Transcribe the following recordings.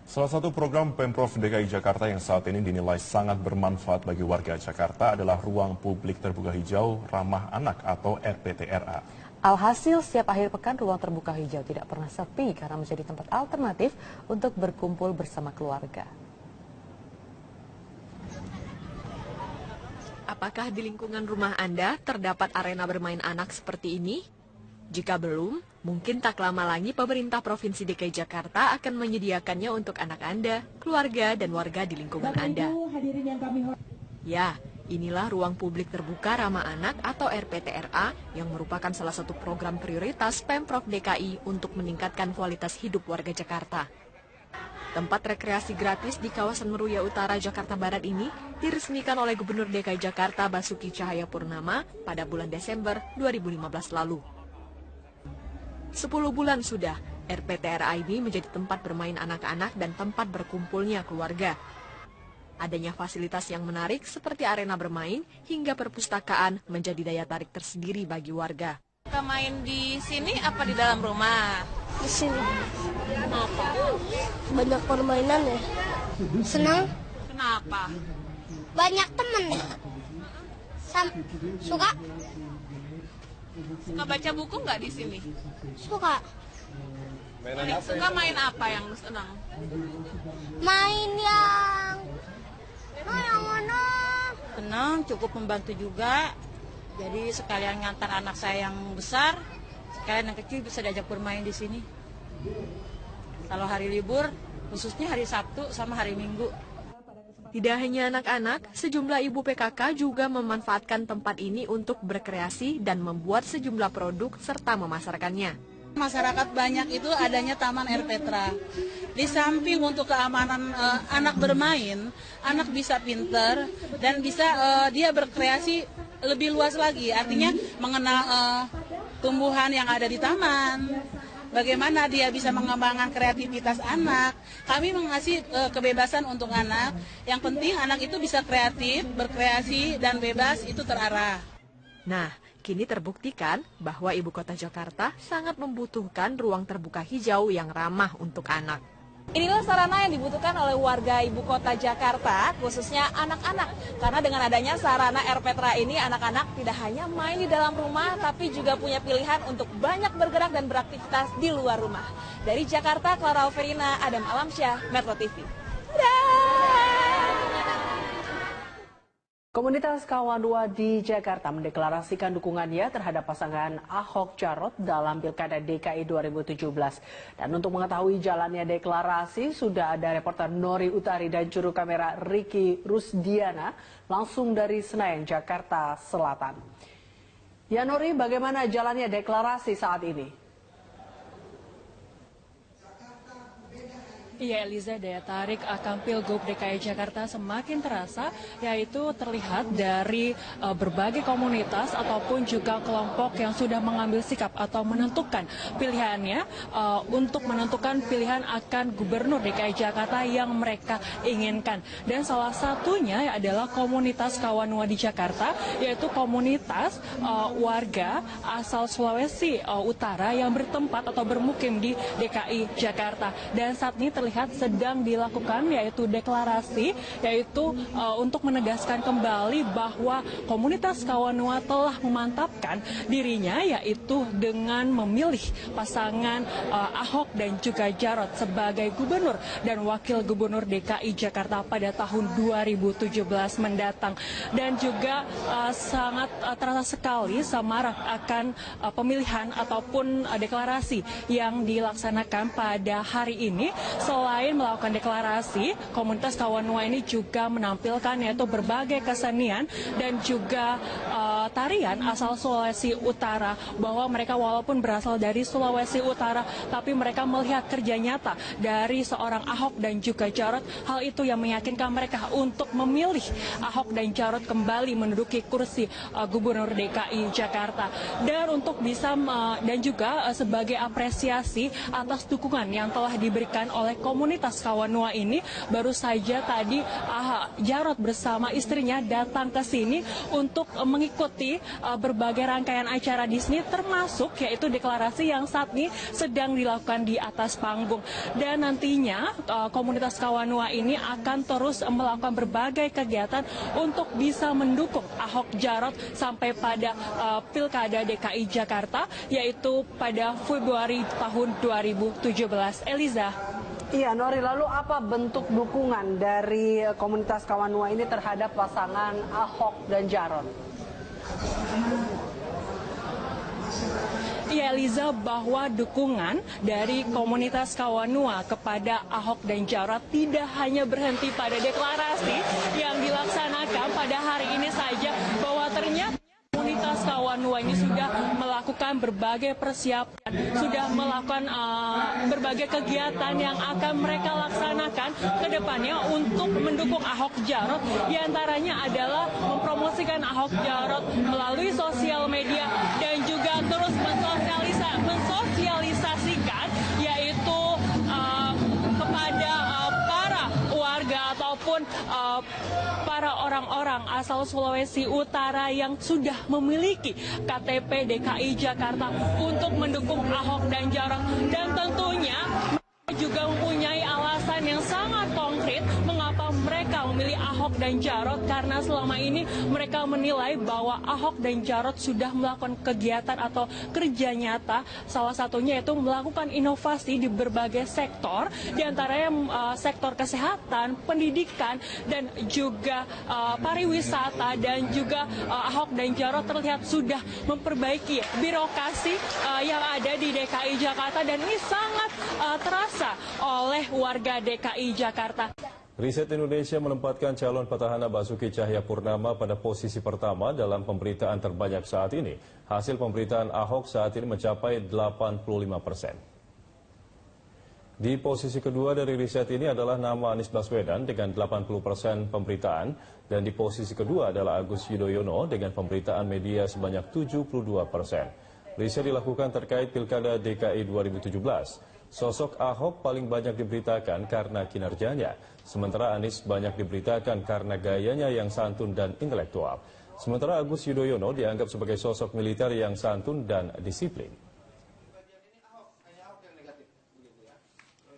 Salah satu program Pemprov DKI Jakarta yang saat ini dinilai sangat bermanfaat bagi warga Jakarta adalah Ruang Publik Terbuka Hijau Ramah Anak atau RPTRA. Alhasil, setiap akhir pekan ruang terbuka hijau tidak pernah sepi karena menjadi tempat alternatif untuk berkumpul bersama keluarga. Apakah di lingkungan rumah Anda terdapat arena bermain anak seperti ini? Jika belum, mungkin tak lama lagi pemerintah Provinsi DKI Jakarta akan menyediakannya untuk anak Anda, keluarga, dan warga di lingkungan Anda. Ya, inilah Ruang Publik Terbuka Ramah Anak atau RPTRA yang merupakan salah satu program prioritas Pemprov DKI untuk meningkatkan kualitas hidup warga Jakarta. Tempat rekreasi gratis di kawasan Meruya Utara, Jakarta Barat ini diresmikan oleh Gubernur DKI Jakarta Basuki Cahayapurnama pada bulan Desember 2015 lalu. 10 bulan sudah, RPTRA ini menjadi tempat bermain anak-anak dan tempat berkumpulnya keluarga. Adanya fasilitas yang menarik seperti arena bermain hingga perpustakaan menjadi daya tarik tersendiri bagi warga. Kita main di sini apa di dalam rumah? Di sini. Kenapa? Banyak permainan ya. Senang. Kenapa? Banyak temen. Suka? Suka baca buku nggak di sini? Suka. Suka main apa yang senang? Main yang mana? Senang, cukup membantu juga. Jadi sekalian ngantar anak saya yang besar, sekalian yang kecil bisa diajak bermain di sini. Kalau hari libur, khususnya hari Sabtu sama hari Minggu. Tidak hanya anak-anak, sejumlah ibu PKK juga memanfaatkan tempat ini untuk berkreasi dan membuat sejumlah produk serta memasarkannya. Masyarakat banyak itu adanya Taman RPTRA. Di samping untuk keamanan anak bermain, anak bisa pinter dan bisa dia berkreasi lebih luas lagi. Artinya mengenal tumbuhan yang ada di taman. Bagaimana dia bisa mengembangkan kreativitas anak. Kami mengasih kebebasan untuk anak. Yang penting anak itu bisa kreatif, berkreasi, dan bebas, itu terarah. Nah, kini terbuktikan bahwa ibu kota Jakarta sangat membutuhkan ruang terbuka hijau yang ramah untuk anak. Inilah sarana yang dibutuhkan oleh warga ibu kota Jakarta, khususnya anak-anak. Karena dengan adanya sarana RPTRA ini, anak-anak tidak hanya main di dalam rumah, tapi juga punya pilihan untuk banyak bergerak dan beraktivitas di luar rumah. Dari Jakarta, Clara Alverina, Adam Alamsyah, Metro TV. Komunitas Kawan Dua di Jakarta mendeklarasikan dukungannya terhadap pasangan Ahok Jarot dalam Pilkada DKI 2017. Dan untuk mengetahui jalannya deklarasi, sudah ada reporter Nori Utari dan juru kamera Ricky Rusdiana langsung dari Senayan, Jakarta Selatan. Ya Nori, bagaimana jalannya deklarasi saat ini? Iya Eliza, daya tarik akan Pilgub DKI Jakarta semakin terasa, yaitu terlihat dari berbagai komunitas ataupun juga kelompok yang sudah mengambil sikap atau menentukan pilihannya untuk menentukan pilihan akan Gubernur DKI Jakarta yang mereka inginkan. Dan salah satunya adalah komunitas Kawanua di Jakarta, yaitu komunitas warga asal Sulawesi Utara yang bertempat atau bermukim di DKI Jakarta. Dan saat ini terlihat sedang dilakukan yaitu deklarasi, yaitu untuk menegaskan kembali bahwa komunitas Kawanua telah memantapkan dirinya yaitu dengan memilih pasangan Ahok dan juga Jarot sebagai gubernur dan wakil gubernur DKI Jakarta pada tahun 2017 mendatang. Dan juga sangat terasa sekali semarak akan pemilihan ataupun deklarasi yang dilaksanakan pada hari ini. Selain melakukan deklarasi, komunitas Kawanua ini juga menampilkan yaitu berbagai kesenian dan juga tarian asal Sulawesi Utara, bahwa mereka walaupun berasal dari Sulawesi Utara, tapi mereka melihat kerja nyata dari seorang Ahok dan juga Jarot. Hal itu yang meyakinkan mereka untuk memilih Ahok dan Jarot kembali menduduki kursi Gubernur DKI Jakarta. Dan untuk bisa dan juga sebagai apresiasi atas dukungan yang telah diberikan oleh komunitas Kawanua ini, baru saja tadi Jarot bersama istrinya datang ke sini untuk mengikut mengikuti berbagai rangkaian acara Disney, termasuk yaitu deklarasi yang saat ini sedang dilakukan di atas panggung. Dan nantinya komunitas Kawanua ini akan terus melakukan berbagai kegiatan untuk bisa mendukung Ahok Jarot sampai pada Pilkada DKI Jakarta, yaitu pada Februari tahun 2017. Eliza. Iya, Nori, lalu apa bentuk dukungan dari komunitas Kawanua ini terhadap pasangan Ahok dan Jarot? Ya, Eliza, bahwa dukungan dari komunitas Kawanua kepada Ahok dan Jarot tidak hanya berhenti pada deklarasi yang dilaksanakan pada hari ini saja, bahwa ternyata komunitas Kawanua ini sudah melakukan berbagai persiapan, sudah melakukan berbagai kegiatan yang akan mereka laksanakan ke depannya untuk mendukung Ahok Jarot. Di antaranya adalah mempromosikan Ahok Jarot melalui sosial media dan juga terus mensosialisasikan yaitu kepada para warga ataupun para orang-orang asal Sulawesi Utara yang sudah memiliki KTP DKI Jakarta untuk mendukung Ahok dan Jarot. Dan tentunya mereka juga mempunyai alasan yang sangat konkret mengapa mereka memilih Ahok dan Jarot, karena selama ini mereka menilai bahwa Ahok dan Jarot sudah melakukan kegiatan atau kerja nyata, salah satunya yaitu melakukan inovasi di berbagai sektor, diantaranya sektor kesehatan, pendidikan, dan juga pariwisata. Dan juga Ahok dan Jarot terlihat sudah memperbaiki birokrasi yang ada di DKI Jakarta, dan ini sangat terasa oleh warga DKI Jakarta. Riset Indonesia menempatkan calon petahana Basuki Cahayapurnama pada posisi pertama dalam pemberitaan terbanyak saat ini. Hasil pemberitaan Ahok saat ini mencapai 85%. Di posisi kedua dari riset ini adalah nama Anies Baswedan dengan 80% pemberitaan, dan di posisi kedua adalah Agus Yudhoyono dengan pemberitaan media sebanyak 72%. Riset dilakukan terkait Pilkada DKI 2017. Sosok Ahok paling banyak diberitakan karena kinerjanya, sementara Anies banyak diberitakan karena gayanya yang santun dan intelektual. Sementara Agus Yudhoyono dianggap sebagai sosok militer yang santun dan disiplin.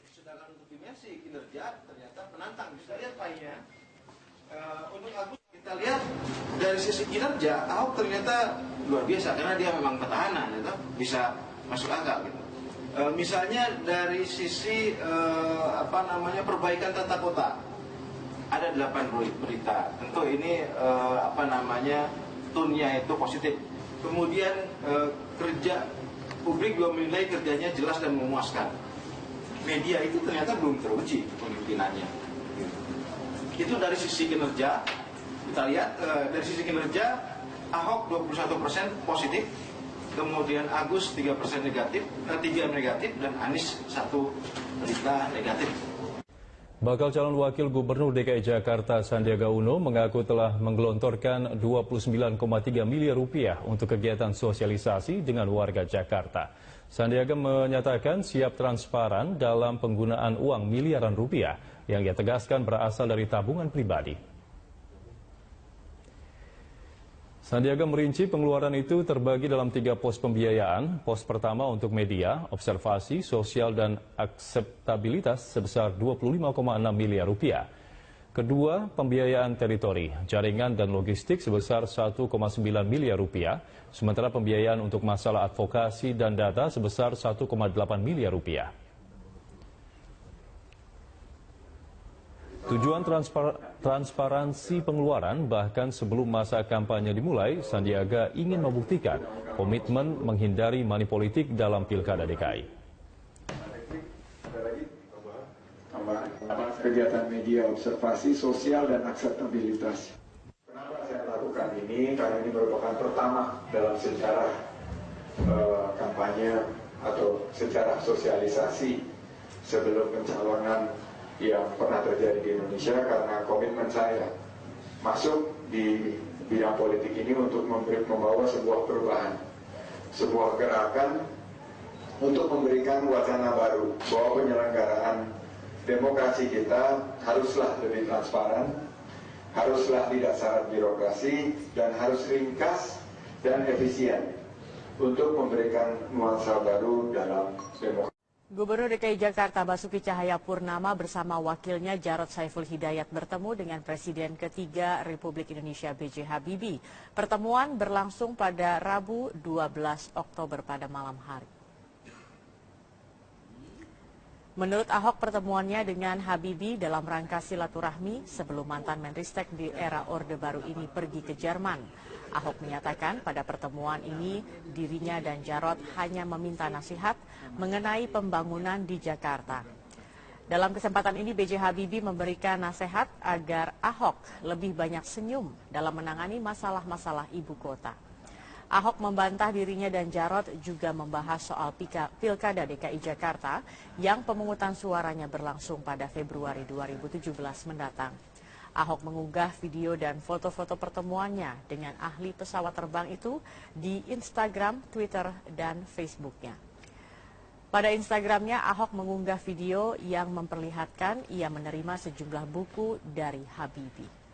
Sedangkan untuk dimensi kinerja ternyata penantang. Bisa lihat pahinya. Untuk Agus kita lihat dari sisi kinerja Ahok ternyata luar biasa karena dia memang petahana, gitu, bisa masuk akal gitu. Misalnya dari sisi perbaikan tata kota ada 8 berita, tentu ini tone-nya itu positif. Kemudian kerja publik juga menilai kerjanya jelas dan memuaskan. Media itu ternyata belum teruji kepemimpinannya. Itu dari sisi kinerja. Kita lihat dari sisi kinerja Ahok 21% positif. Kemudian Agus 3% negatif, 3 negatif, dan Anies 1 berita negatif. Bakal calon wakil gubernur DKI Jakarta Sandiaga Uno mengaku telah menggelontorkan 29,3 miliar rupiah untuk kegiatan sosialisasi dengan warga Jakarta. Sandiaga menyatakan siap transparan dalam penggunaan uang miliaran rupiah yang ia tegaskan berasal dari tabungan pribadi. Sandiaga merinci pengeluaran itu terbagi dalam 3 pos pembiayaan. Pos pertama untuk media, observasi, sosial, dan akseptabilitas sebesar 25,6 miliar rupiah. Kedua, pembiayaan teritori, jaringan, dan logistik sebesar 1,9 miliar rupiah. Sementara pembiayaan untuk masalah advokasi dan data sebesar 1,8 miliar rupiah. Tujuan transparansi pengeluaran, bahkan sebelum masa kampanye dimulai, Sandiaga ingin membuktikan komitmen menghindari money politik dalam Pilkada DKI. Kegiatan media, observasi, sosial, dan akseptabilitas. Kenapa saya lakukan ini? Karena ini merupakan pertama dalam sejarah kampanye atau sejarah sosialisasi sebelum pencalonan yang pernah terjadi di Indonesia, karena komitmen saya masuk di bidang politik ini untuk membawa sebuah perubahan, sebuah gerakan untuk memberikan wacana baru bahwa penyelenggaraan demokrasi kita haruslah lebih transparan, haruslah tidak syarat birokrasi, dan harus ringkas dan efisien untuk memberikan nuansa baru dalam demokrasi. Gubernur DKI Jakarta Basuki Cahayapurnama bersama wakilnya Jarod Saiful Hidayat bertemu dengan Presiden ketiga Republik Indonesia B.J. Habibie. Pertemuan berlangsung pada Rabu 12 Oktober pada malam hari. Menurut Ahok, pertemuannya dengan Habibie dalam rangka silaturahmi sebelum mantan Menristek di era Orde Baru ini pergi ke Jerman. Ahok menyatakan pada pertemuan ini dirinya dan Jarod hanya meminta nasihat mengenai pembangunan di Jakarta. Dalam kesempatan ini B.J. Habibie memberikan nasihat agar Ahok lebih banyak senyum dalam menangani masalah-masalah ibu kota. Ahok membantah dirinya dan Jarod juga membahas soal Pilkada DKI Jakarta yang pemungutan suaranya berlangsung pada Februari 2017 mendatang. Ahok mengunggah video dan foto-foto pertemuannya dengan ahli pesawat terbang itu di Instagram, Twitter, dan Facebooknya. Pada Instagramnya, Ahok mengunggah video yang memperlihatkan ia menerima sejumlah buku dari Habibie.